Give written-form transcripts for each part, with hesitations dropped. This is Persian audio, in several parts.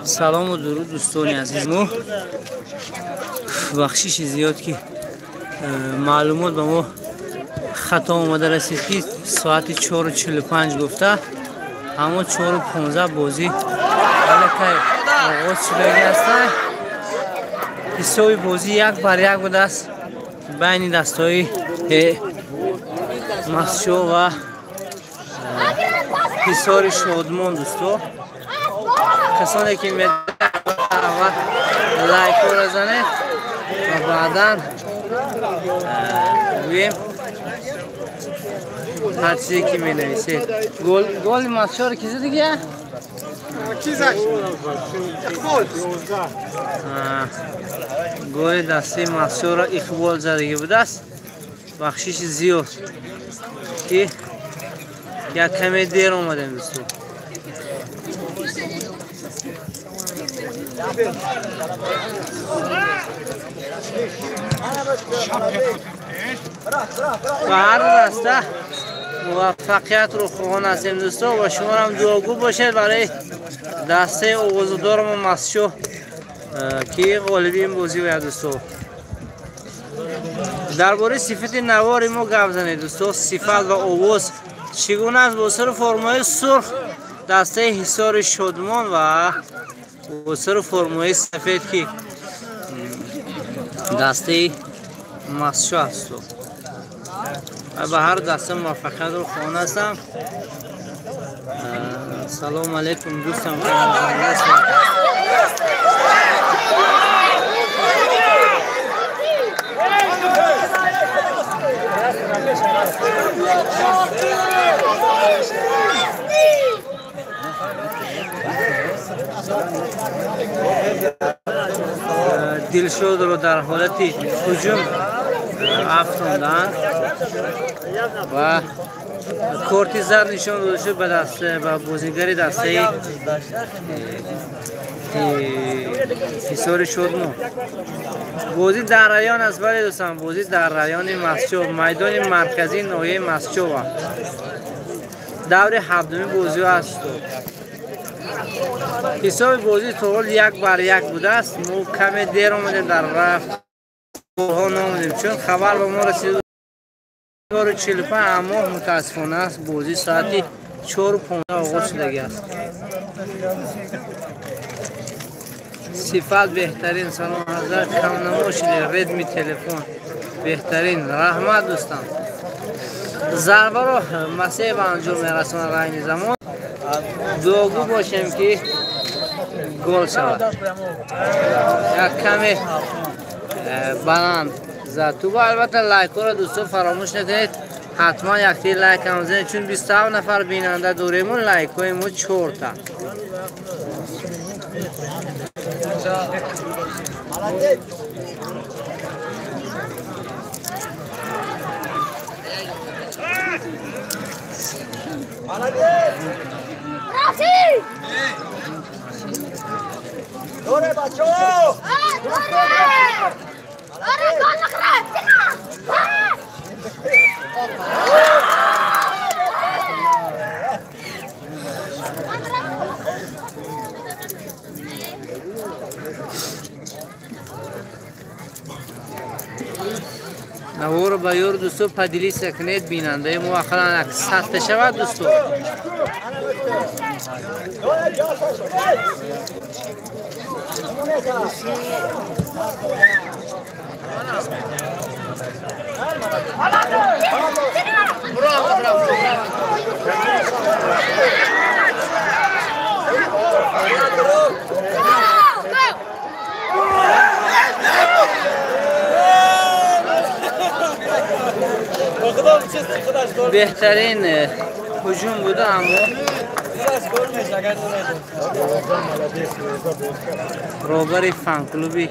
سلام و درود دوستان عزیز. ما بخشش زیاد که معلومات به ما خطا اومده رسید که ساعت 4:45 گفته، اما 4:15 بازی آغاز شده هستند. حسابی بازی 1-1 بوده است بین دستای مسجو و حصار شادمان. دوستو کسانی که میدونن لایک رو بزنه و بعدا ببینیم هر چیزی که می نویسید. گل مسجو رو کی زد دیگه؟ گل دستی مسجو را اقبال زدگی بوده است. بخشش زیاد که یک کمی دیر اومدیم دوستو. و هر راسته موفقیت رو خواهان هستیم دوستو و شما هم دعاگو باشید برای دسته اوغوزدارم و مسجو که غالبی این بازی باید دوستو. درباره صفت نوار ما گپ زنید دوستو. صفت و اوغوز چگونه است با سر فرمای سرخ دسته حصار شادمان و با سر فرمای سفید که دسته مسجو است. و به هر دسته موفقیت رو خواهان هستم. سلام علیکم دوستان. دلشاد رو در حالت هجوم افتاندن و کورتی زرد نشان داده شد به دسته و بازیگری دسته حصار شادمان. بازی در رایان است ولی دوستان، بازی در رایان مسجو، میدان مرکزی ناحیه مسجو دور هفتمی بازی است. حساب بازی طول 1-1 بوده است. ما کمی دیر آمدیم در رفت ها نامدیم چون خبر به ما رسید 4:45 اما متاسفانه است بازی ساعتی 4:15 آغاز شده است. صفت بهترین. سلام حضرت کم نماشید ردمی تلفن بهترین. رحمت دوستان. ضربه رو مسیح به انجام میرسونه رنگ زمان. دعاگو باشیم که گل شود. یک کمی بلند زد تو. با البته لایک رو دوستو فراموش نکنید، حتما یک تیر لایک هم بزنید چون 27 نفر بیننده دوریمون لایک های ما 4 تا. دوره بچه نوار بیار دوستو پدیلی سکنید بیننده ما اخلا یک سخت شود دوستو. بهترین هجوم بوده اما روبری فن کلوبی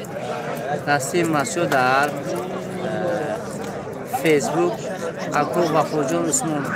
دستی مسجو در فیسبوک اکو وفاجان عثمان.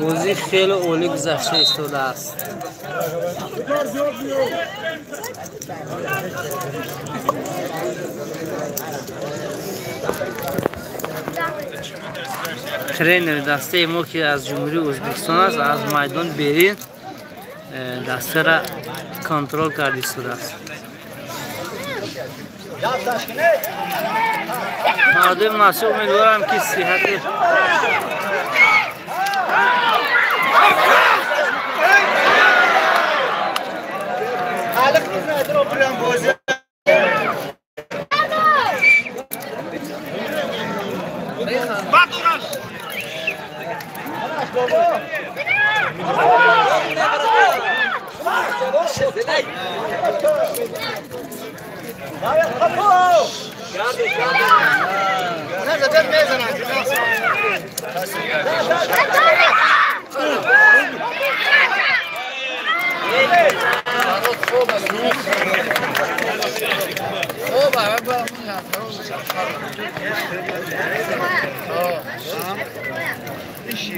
بازی خیلی عالی گذشته ایستاده است. ترینر دسته ما که از جمهوری ازبکستان است از میدان برین دسته را کنترل کرده ایستاده است. مردم مسئول امیدوارم که صحت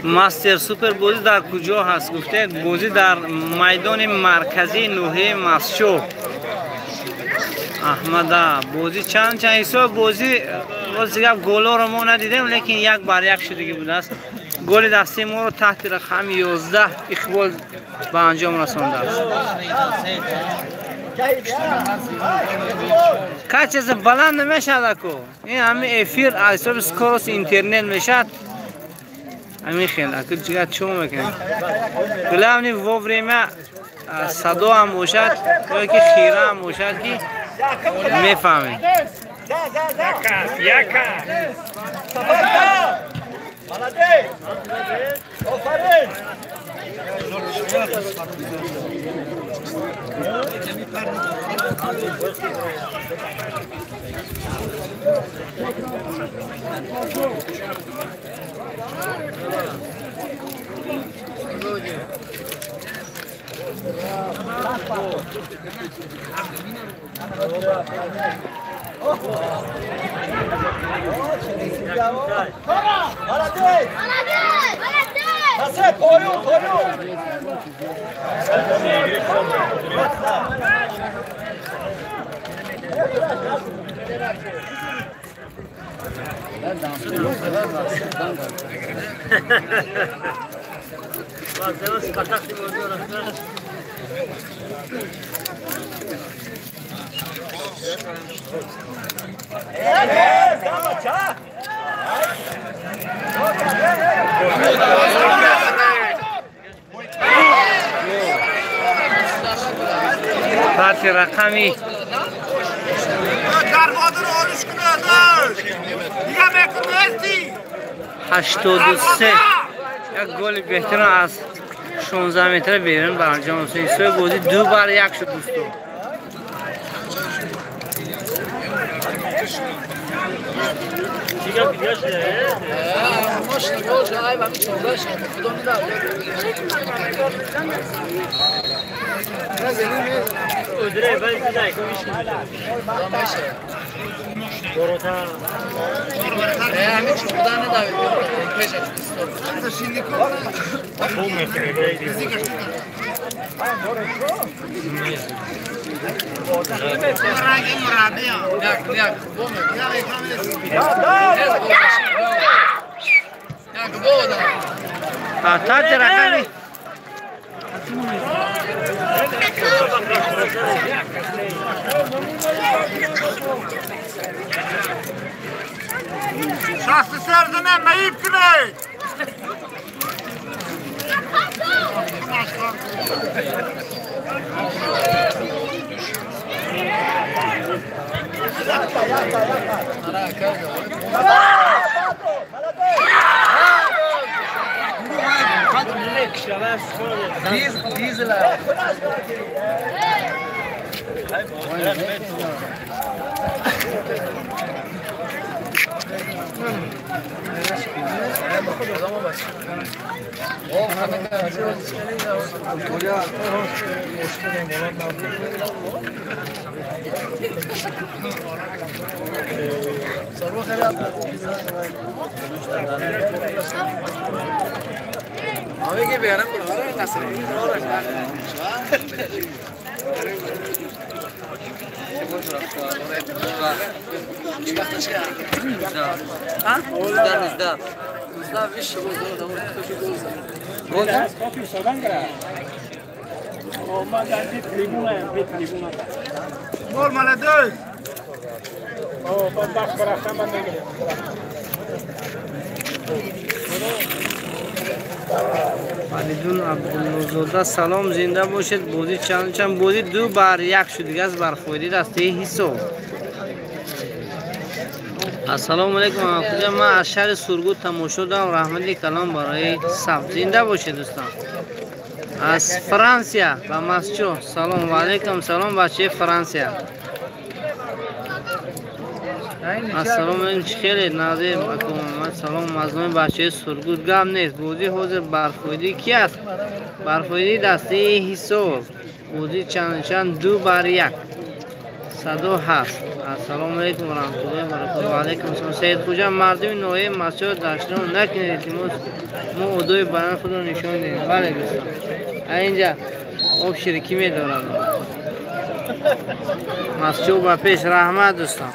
مستر سوپر بازی در کجا هست؟ گفته بازی در میدان مرکزی نوحه مسشو احمده. بازی چند حساب بازی گولا رو ما ندیدیم لیکن 1-1 شده بوده است. گل دسته ما رو تحت رقم 11 اقبال به انجام رسانده است. که چیز بلند نمیشد کو این همه افیر از حساب سکروس اینترنت میشد همین خیلی اکل چیگه چون میکنه گلونی ووریمه صدا هم باشد یا که خیره هم باشد که میفهمه خط رقمی 83 یک گل بهتر از 16 متر بیرون بر انجام رسید. سوی بازی 2-1 شد دوستان. شخص سرزنه مهیب کنه دیزل علیدون عبدالنوزاده سلام زنده باشید. بازی چند بازی 2-1 شد دیگه از برخوردی دسته حساب. السلام علیکم. کجا من از شهر سرگود تماشا دارم. رحمتی کلام برای سب زنده باشید دوستان. از فرانسیا با مسجو سلام و علیکم سلام بچه فرانسیا. السلام علیکم خیلی نازی محمد سلام مظلوم بچه سرگود گم نیست. بودی حاضر برخوردی کی است؟ برخوردی دسته حساب. بودی چند 2-1 صدو هست. السلام علیکم و رحمت الله و برکاته. و علیکم السلام. سید خوجا مردم نوعی مسجد داشتن نکنید که ما ادای بیان خود رو نشان دهیم. بله دوستان اینجا آب شرکی می دارد. مسجد با پیش رحمت دوستان.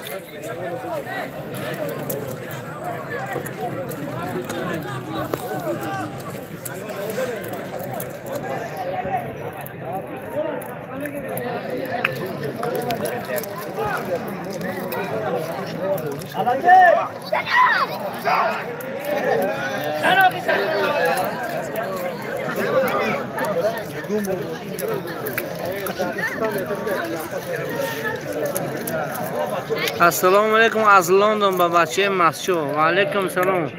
السلام علیکم از لندن با بچه مسجد. و علیکم سلام.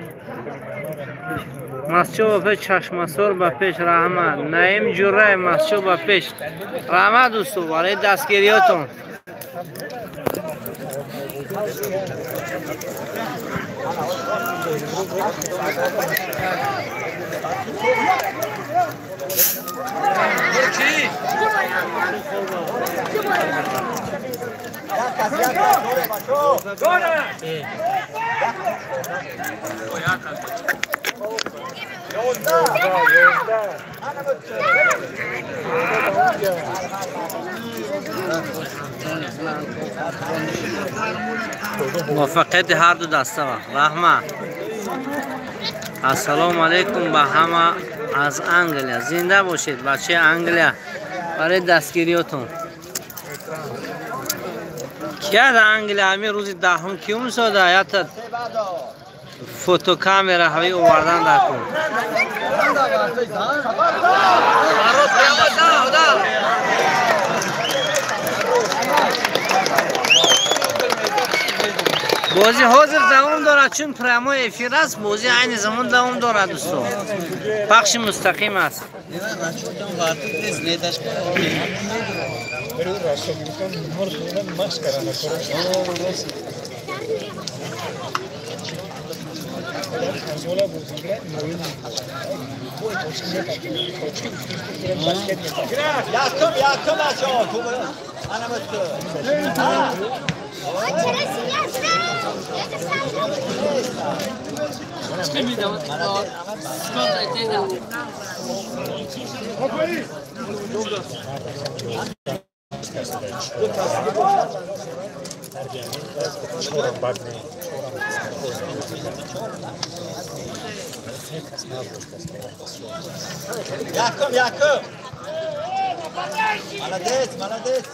مسجد با پیش چشمسور با پیش رحمت. نعیم جوره مسجد با پیش رحمت دوستو برای دستگیریاتون. موفقیت هر دو دسته رحمت. السلام علیکم به همه از انگلیا. زنده باشید بچه انگلیا برای دستگیریاتون. کیا در انگلیا همین روز دهم کیوم ساده حیات فوتو کامera هایی اووردن در کن. بازی حاضر دوام دارد چون پرمای افیر است. بازی عین زمان دوام دارد دوستو. پخش مستقیم است. Yakım. Молодец.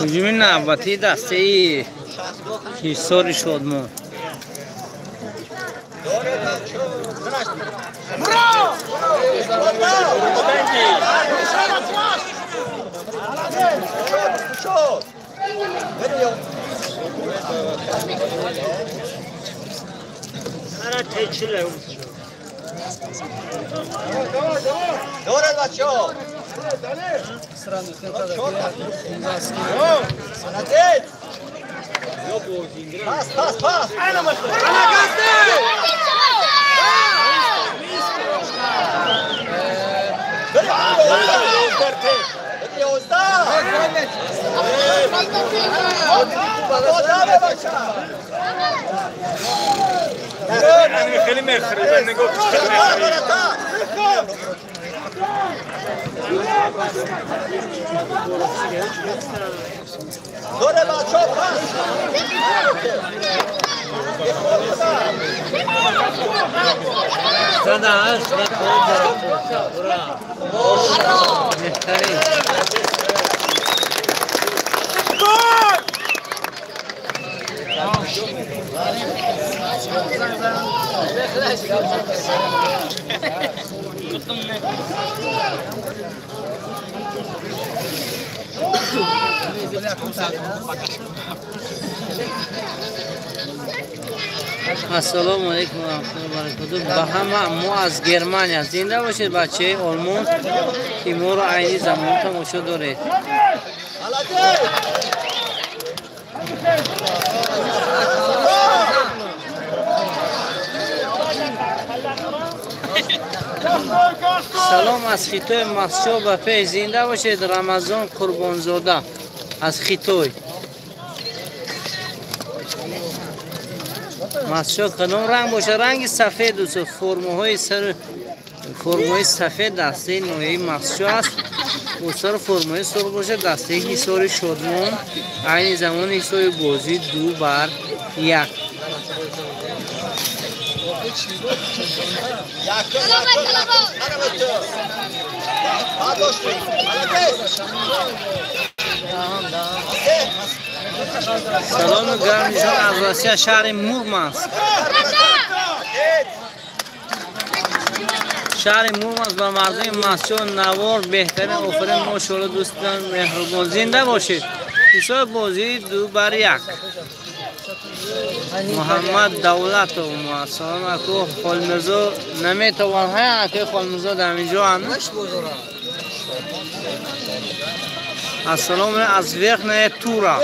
هجوم نوبتی دسته ای حصاری شد ما. هر تیچله دورت بچه ها پاس پاس پاس خیلی میخری نگاه دوره بچه ها پاس السلام علیکم و رحمت الله و برکاته. به همه ما از گرمانیا زنده باشید. بچه آلمان که ما رو عینی زمان تماشا دارید. سلام از خیتوی مسجد به پی زنده باشید. رمضان قربانزاده از خیتوی مسجد قدم رنگ باشه، رنگ سفید دوست فرم‌های سر فرم‌های سفید دسته نوعی مسجد است. و سر فرم‌های سرخ باشه دسته حصار شادمان عین زمان حصار بازی 2-1. سلام گرم نشان از روسیه شهر مورمانسک. شهر مورمانسک با مردم مسجد نوار بهترین آفرین ماشاءالله دوستان مهربان زنده باشید. حساب بازی 2-1. محمد دولت و سلام علیکم. خالمرزا نمیتوان ها که خالمرزا در اینجا هم السلام از ویخنه تورا.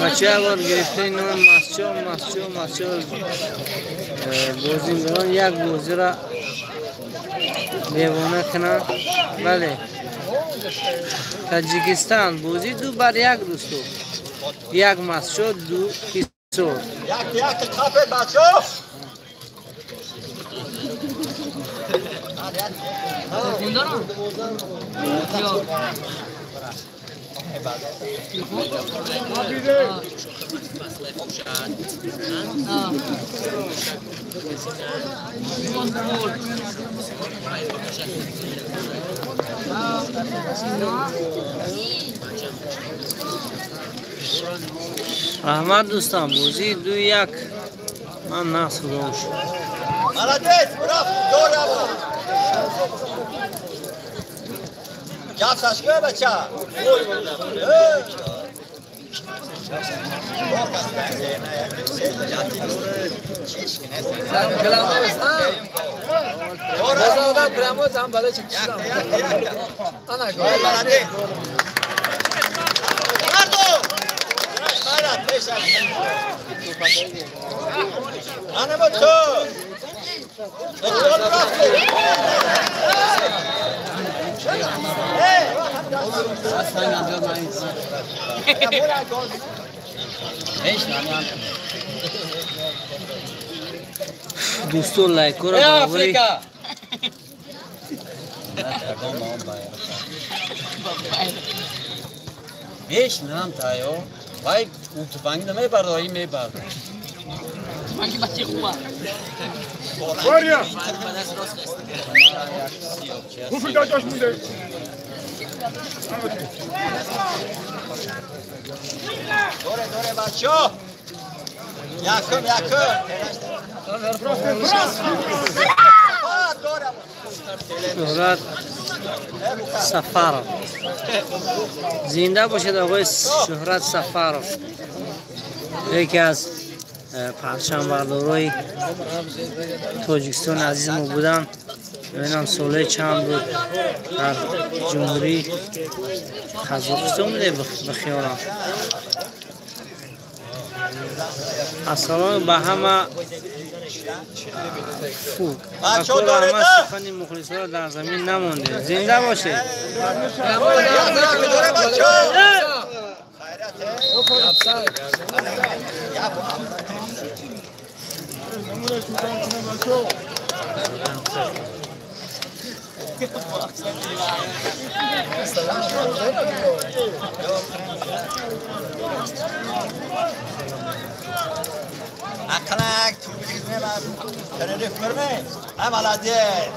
بچه اگر گرفته نام مسجد بازیگران یک بازی را دیوانه کنند. بله تاجیکستان بازی 2-1 دوستو. یک مسجد 2 حصار. یک تاپه بچه رحمت دوستان بازی 2-1 من نقص داشت. مالادیس براف دوره با جاب ساشکه بچه دوستو لایک رو بابری بیش نام تایو وای اوتوبانی نمیبرداری میبرد من که بچه خوبه باریا خوبی داشت میده دوره بچه یکم شهرت سفارov زنده باشد آقای شهرت سفارov یکی از پرچمبردارای تاجیکستان عزیز ما بودن. ببینم ساله چند بود در جمهوری قزاقستان بوده بخیالم. السلام به همه فوق اکبر همه سخن مخلصان در زمین نمونده. زنده باشه. Akılak, tuğbirine var. Terörif görme. Hem aladet.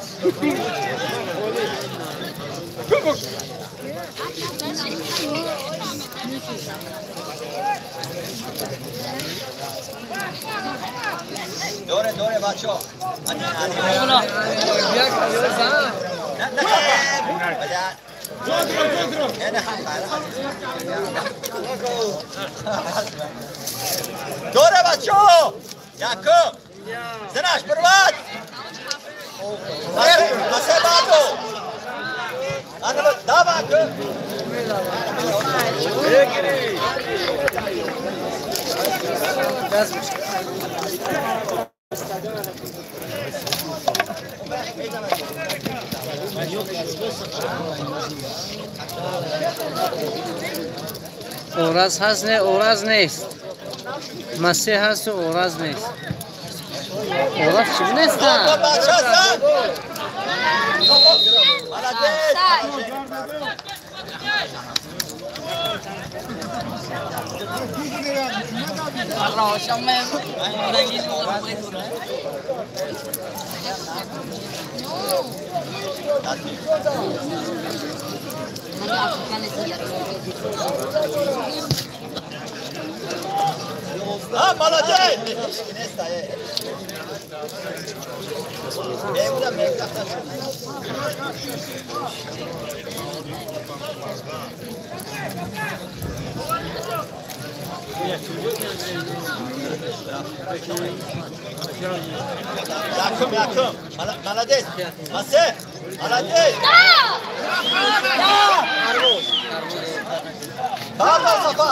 Dore, dore, bacho. Hadi, hadi. Ola. Dore bacho! Yakub! Zinash, provod! Mase bato! Analo, dava Yakub! اورز هست نه اورز نیست. مسیح هست و اورز نیست. اورز چی نیستن؟ Ah, молодец! Yakım, yakım. Молодец. Mase. Молодец. Tamam, Safa.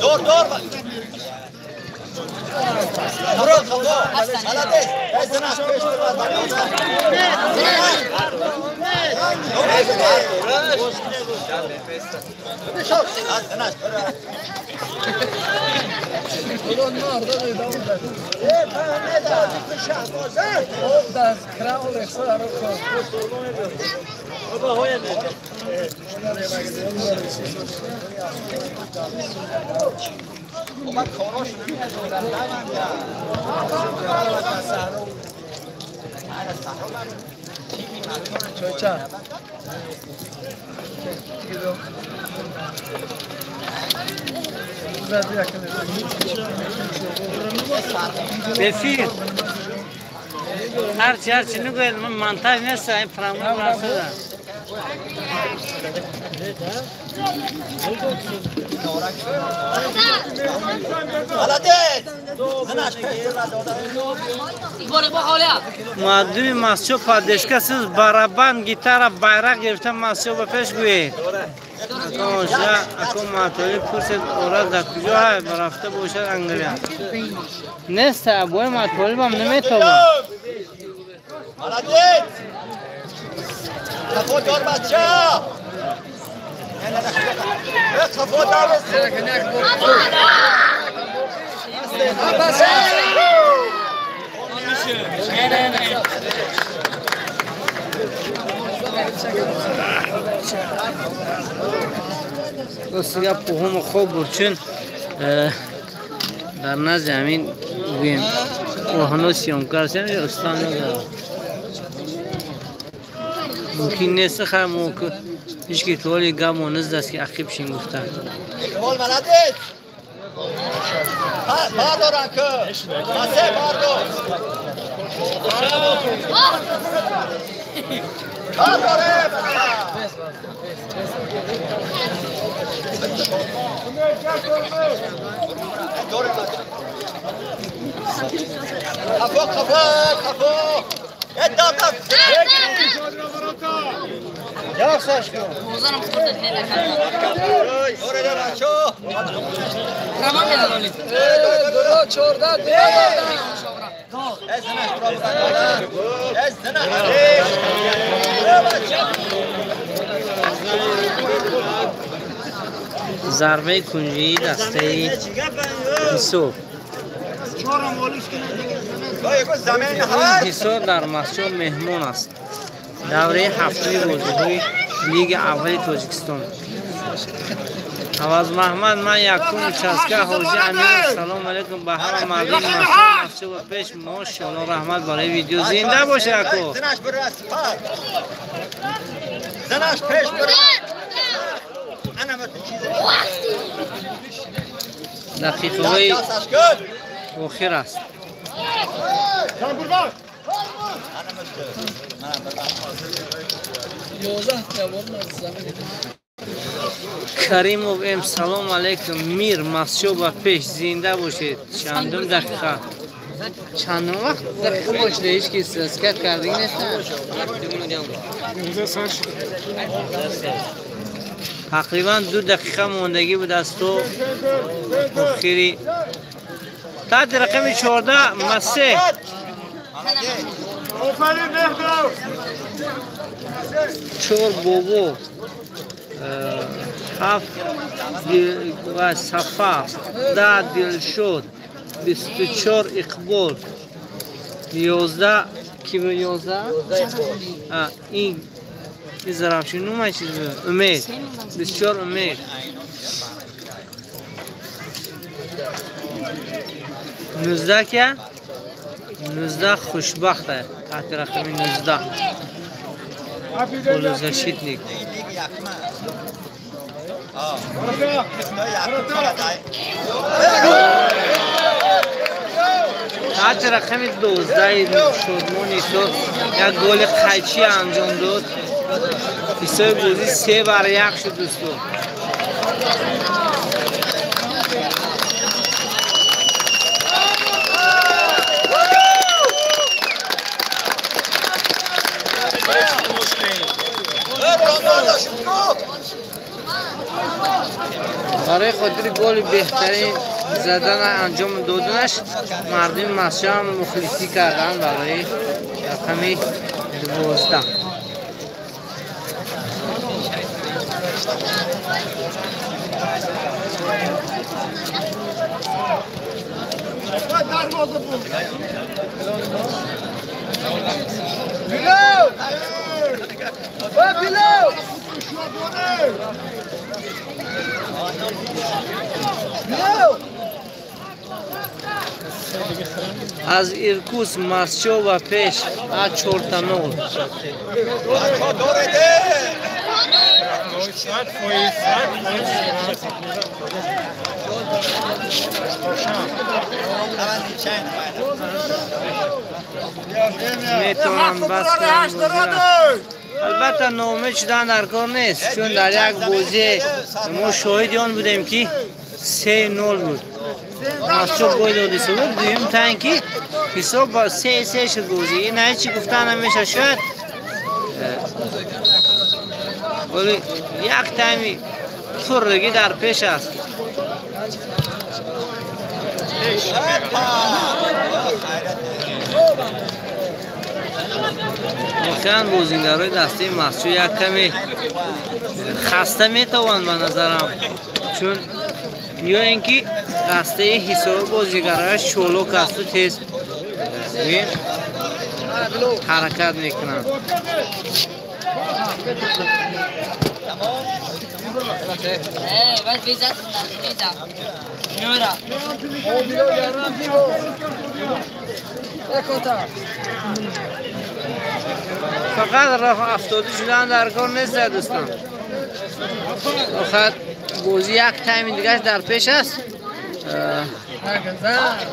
Dur dur bak. Dur dur. Молодец. Ben sana aşkı بفیر هرچی نگوید من منتج نیست این فرامون برسه معدوم مسجد پادشکا سیز برابان گیتار bayrak گرفتن مسجد به پیش گوید اکو معطولی پرسید اوراد در کجا های برفته باشد انگلیا نیست بای معطولی بام نمیتوبم Молодец! Капот дор бача! Капот давай! دوستیگه پوهم خوب برچون در نزد همین گویم وحنو سیامکار سن استان نداره ممکن نیست خیلی هیچ که طوری گم و نزد است که عقیب شین گفتن اقبال بلدید باردو رنکه مسه باردو باردو ره دوره خفو ادام یاخ ساش کن موزانم خورده دیگه دوره ده بچو رمان میدونی دو چورده ضربه کنجی دسته حسو حسو در مسجد مهمان است دوره هفته بازی‌های لیگ اول تاجیکستان عوض محمد من یکم چسکه حاجی امیر سلام علیکم به همه مردم مسجد و پیش ماشاءالله رحمت برای ویدیو زنده باشه اکو زنش برس زنش پیش برس انا مثل چیزه دقیقه های آخر است کریموف ام سلام علیکم میر مسجد و پیش زنده باشید چندم دقیقه چندم وقت دقیقه باشه هیچ کی اسکت کردی نیستن تقریبا 2 دقیقه موندگی بود از تو آخری تا رقم 14 مسه چور بابو هفت و صفا 10 دلشد 24 اقبال 11 کی به 11 این زرافشی نومه چیز امید 24 امید نوزده که 19 خوشبخته تحت رقم 19 پولوزا شیتلیک تحت رقم 12 شدمونی شد یک گل قیچی انجام داد حساب بازی 3-1 شد دوستو برای خاطر گل بهترین زدن انجام دادنش مردم مسجد هم مخلصی کردن برای رقم 12 از ایرکوس مسجد و پیش از 4-0 میتونم بس کنم البته نامه شدن در کار نیست چون در یک بازی ما شاهد آن بودیم که 3-0 بود مسجد گل دادی بود دویم تنکی حساب با 3-3 شد بازی این نه چی گفتن همیشه شد ولی یک تایمی فرگی در پیش است واقعا بازیگرای دسته مسجد یک کمی خسته میتوان به نظرم چون یا اینکه دسته حساب بازیگرایش چولوک است و تیز حرکت میکنن فقط راه افتاده شدن در کار نیست دوستان آخر بازی یک تایم دیگه در پیش است.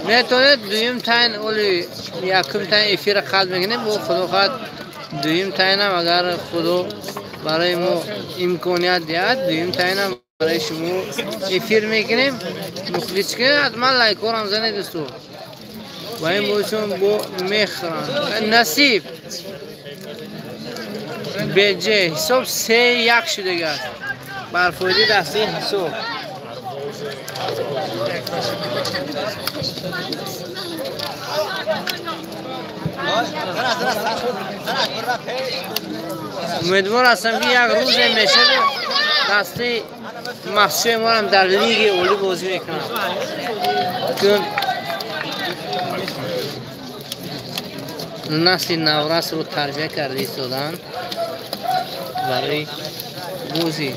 میتونید دویم تاین اولی یکم تاین افیر قلب میگنیم با خدا خواهد دویم تاین هم اگر خدا برای ما امکانیت دهد دویم تاین هم برای شما افیر میکنیم. مخلص که حتما لایک هم زنید دوستو و این بایشون با میخرن نصیب بیجه حساب 3-1 شده گرد برفایده دسته حساب. امیدوار هستم که یک روز میشه دسته مخصوص ما هم در لیگ اولی بازی میکنم چون نسل نورس رو تربیت کرده ایستادن برای بازی.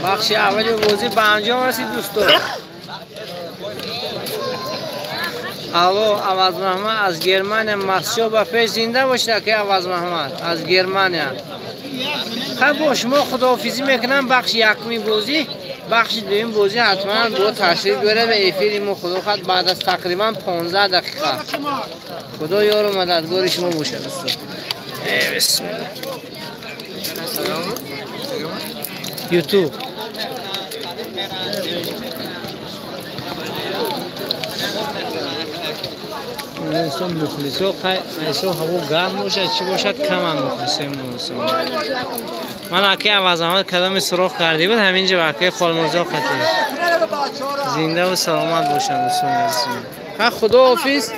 بخش اولی بازی به انجام رسید دوستان. الو عوض محمد از گرمانیا مسجو با پیش زنده باشه که عوض محمد از گرمانیا. خب با شما خداحافظی میکنم. بخش یکمی بازی بخش دوم بازی حتما با تشریف بیاره به افیر ما خدا خواهد بعد از تقریبا 15 دقیقه. خدا یار و مددگار شما باشه دوستان. بسم الله. یوتیوب انسان مخلصو ایسو هوا گرم باشد چی باشد کم هم مخلصه موسم. من اکی عوض احمد کدام سراخ کرده بود همینجا اکی خالمرزا خطه زنده و سلامت باشد دوستان. خدا حافظ.